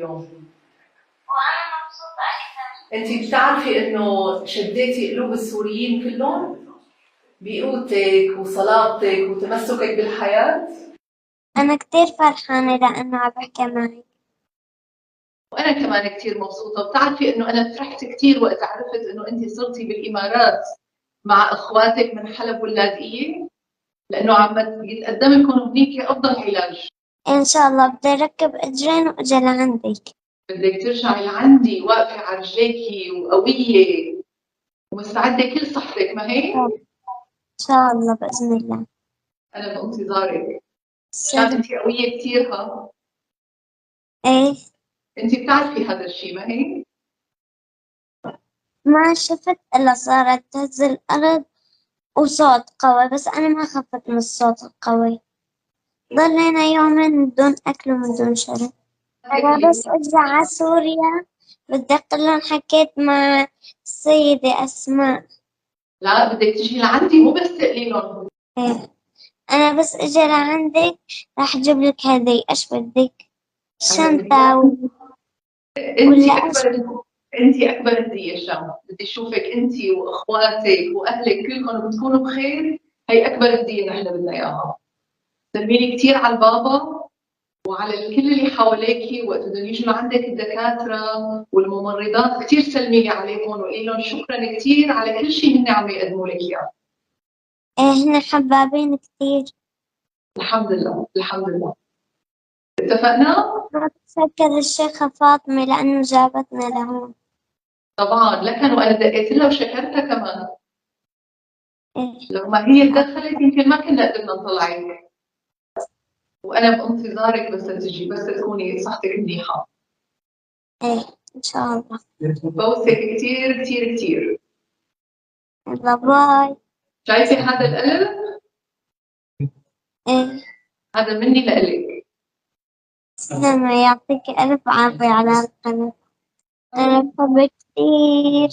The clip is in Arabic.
اليوم؟ وأنا مبسوطة أكثر. انت بتعرفي انه شديتي قلوب السوريين كلهم بقوتك وصلابتك وتمسكك بالحياة؟ أنا كتير فرحانة لأنه عم بحكي معك. وانا كمان كثير مبسوطة. بتعرفي انه انا فرحت كثير وقت عرفت انه انت صرتي بالامارات مع اخواتك من حلب واللاذقية، لانه عم يتقدم لكم هنيك افضل علاج. إن شاء الله بدي أركب إجرين وأجي لعندك. بدك ترجعي لعندي واقفة على رجليكي وقوية ومستعدة كل صحتك، ما هيك؟ إن شاء الله بإذن الله. أنا بانتظارك عشان سلام. أنت قوية كثير. ها، إيه. أنت بتعرفي هذا الشيء، ما هيك؟ ما شفت إلا صارت تهز الأرض وصوت قوي، بس أنا ما خفت من الصوت القوي. ضلينا يومين من دون أكل ومن دون شرب. أنا بس أرجع على سوريا بدي أقول لهم حكيت مع السيدة أسماء. لا، بدك تجي لعندي مو بس تقلي لهم. إيه. أنا بس أجي لعندك راح أجيب لك هدية. إيش بدك؟ أنا بدي شنطة أنت ولا إيش؟ أكبر، أنت أكبر هدية شام. بدي أشوفك أنت وأخواتك وأهلك كلكم بتكونوا بخير. هي أكبر هدية نحن بدنا إياها. سلمي لي كثير على البابا وعلى الكل اللي حواليكي، وقت بدهم يجوا لعندك الدكاترة والممرضات كثير سلمي لي عليهم وقولي لهم شكرا كثير على كل شيء هن عم يقدموا لك إياه. إيه هن حبابين كتير. الحمد لله الحمد لله. اتفقنا؟ ما بتفكر الشيخة فاطمة لأنه جابتنا لهون. طبعا لكن وأنا دقيت لها وشكرتها كمان. إيه. لو ما هي تدخلت يمكن ما كنا قدرنا نطلعك. وأنا بانتظارك بس تجي، بس تكوني صحتك منيحة. إيه إن شاء الله. بوسك كثير كثير كثير. يلا باي. شايفة هذا القلب؟ إيه. هذا مني لإلك. سلامة، يعطيك ألف عافية على القلب. أنا بحبك كتير.